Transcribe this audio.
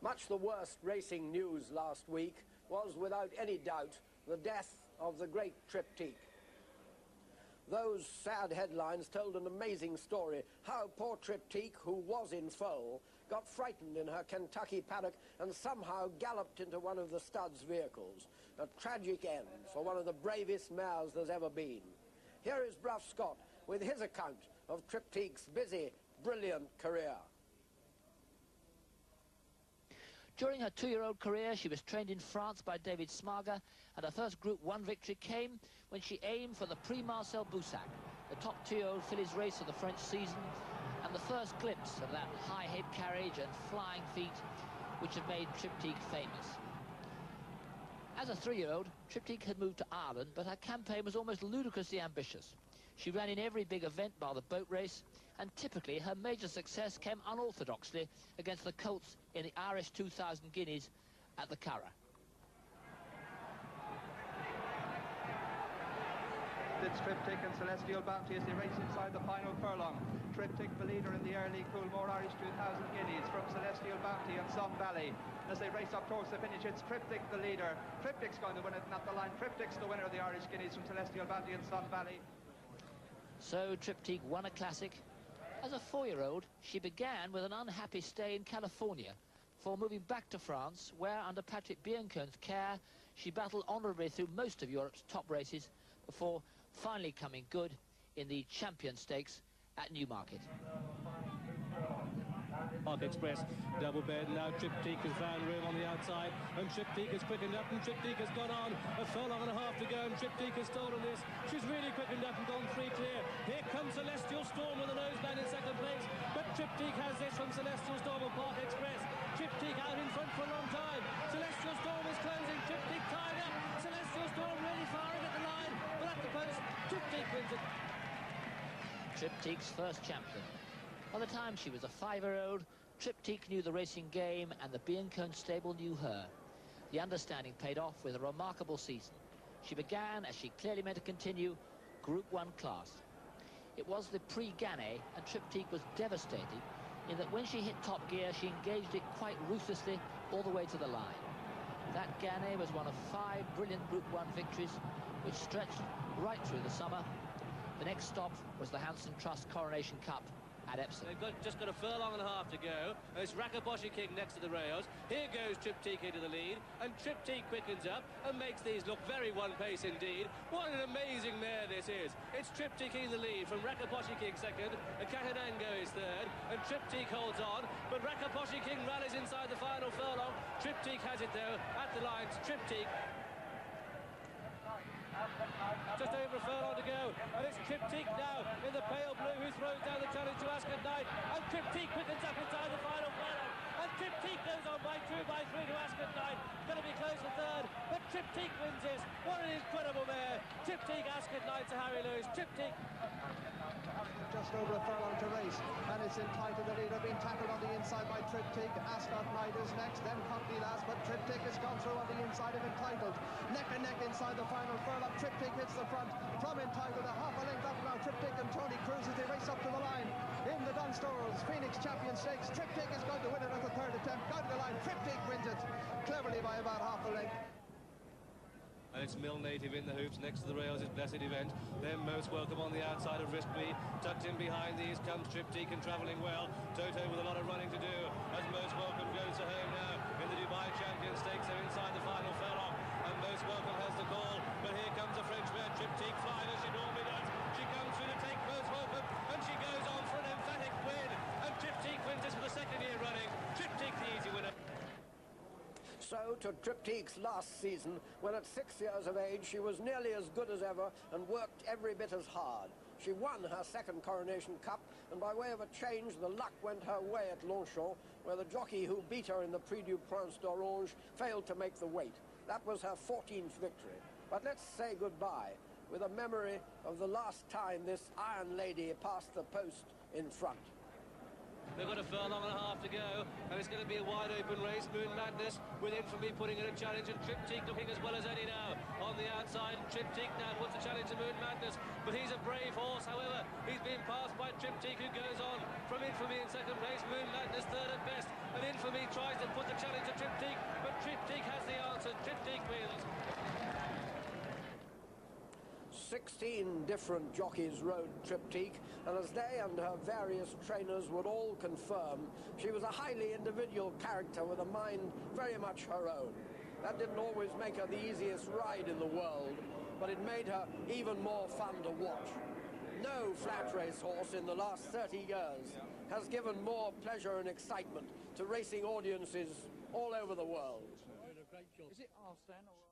Much the worst racing news last week was, without any doubt, the death of the great Triptych. Those sad headlines told an amazing story, how poor Triptych, who was in foal, got frightened in her Kentucky paddock and somehow galloped into one of the stud's vehicles. A tragic end for one of the bravest mares there's ever been. Here is Bruff Scott with his account of Triptych's busy, brilliant career. During her 2-year-old career, she was trained in France by David Smarga, and her first Group 1 victory came when she aimed for the Prix Marcel Boussac, the top 2-year-old fillies race of the French season, and the first glimpse of that high head carriage and flying feet which had made Triptych famous. As a 3-year-old, Triptych had moved to Ireland, but her campaign was almost ludicrously ambitious. She ran in every big event bar the boat race, and typically her major success came unorthodoxly against the colts in the Irish 2000 guineas at the Curragh. It's Triptych and Celestial Bounty as they race inside the final furlong. Triptych, the leader in the early Coolmore Irish 2000 guineas from Celestial Bounty and Sun Valley. As they race up towards the finish, it's Triptych, the leader. Triptych's going to win it, not the line. Triptych's the winner of the Irish guineas from Celestial Bounty and Sun Valley. So Triptych won a classic. As a 4-year-old, she began with an unhappy stay in California before moving back to France, where, under Patrick Biancone's care, she battled honourably through most of Europe's top races before finally coming good in the Champion Stakes at Newmarket. Park Express, double bed, now Triptych has found room on the outside, and Triptych has quickened up, and Triptych has gone on, a furlong and a half to go, and Triptych has stolen this. She's really quickened up and gone 3 clear. Here comes Celestial Storm with a noseband in second place, but Triptych has this from Celestial Storm and Park Express. Triptych out in front for a long time. Celestial Storm is closing, Triptych tied up. Celestial Storm really firing at the line, but at the post, Triptych wins it. Triptych's first champion. By the time she was a 5-year-old, Triptych knew the racing game and the Biancone stable knew her. The understanding paid off with a remarkable season. She began, as she clearly meant to continue, Group 1 class. It was the Prix Gannet, and Triptych was devastating in that when she hit top gear, she engaged it quite ruthlessly all the way to the line. That Gannet was one of 5 brilliant Group 1 victories, which stretched right through the summer. The next stop was the Hanson Trust Coronation Cup at Epsom. They've just got a furlong and a half to go. It's Rakaboshi King next to the rails. Here goes Triptych into the lead, and Triptych quickens up and makes these look very one-pace indeed. What an amazing mare this is. It's Triptych in the lead from Rakaboshi King second, and Catanango is third, and Triptych holds on, but Rakaboshi King rallies inside the final furlong. Triptych has it though, at the lines, Triptych. Just over a furlong to go, and it's Triptych now in the pale blue who throws down the challenge to Ascot Knight, and Triptych quickens up inside the final furlong, and Triptych goes on by 2 by 3 to Ascot Knight, going to be close for third, but Triptych wins this. What an incredible mare. Triptych, Ascot Knight to Harry Lewis. Triptych. Just over a furlong to race, and it's entitled the leader, being tackled on the inside by Triptych. Ascot Knight is next, then Cockney last, but Triptych has gone through on the inside of Entitled. Neck and neck inside the final furlong. Triptych hits the front from Entitled, a half a length up now. Triptych and Tony Cruz as they race up to the line in the Dunstores Phoenix Champion Stakes. Triptych is going to win it at the 3rd attempt. Got to the line. Triptych wins it cleverly by about half a length. And it's Mill Native in the hoops next to the rails, his blessed event. Then Most Welcome on the outside of Riskby. Tucked in behind these comes Triptych and travelling well. Toto with a lot of running to do as Most Welcome goes to home now in the Dubai Champion Stakes. They're inside the final furlong, and Most Welcome has the call. But here comes a French mare, Triptych, flying as she normally does. She comes through to take Most Welcome, and she goes on for an emphatic win. And Triptych wins this for the 2nd year running. Triptych, the easy winner. So to Triptych's last season, when at 6 years of age she was nearly as good as ever and worked every bit as hard. She won her 2nd Coronation Cup, and by way of a change the luck went her way at Longchamp, where the jockey who beat her in the Prix du Prince d'Orange failed to make the weight. That was her 14th victory. But let's say goodbye with a memory of the last time this Iron Lady passed the post in front. They've got a furlong and a half to go, and it's going to be a wide-open race. Moon Madness with Infamy putting in a challenge, and Triptych looking as well as any now. On the outside, Triptych now wants to challenge to Moon Madness, but he's a brave horse. However, he's being passed by Triptych, who goes on from Infamy in second place. Moon Madness third at best, and Infamy tries to put the challenge 16 different jockeys rode Triptych, and as they and her various trainers would all confirm, she was a highly individual character with a mind very much her own. That didn't always make her the easiest ride in the world, but it made her even more fun to watch. No flat race horse in the last 30 years has given more pleasure and excitement to racing audiences all over the world. Is it half then? Or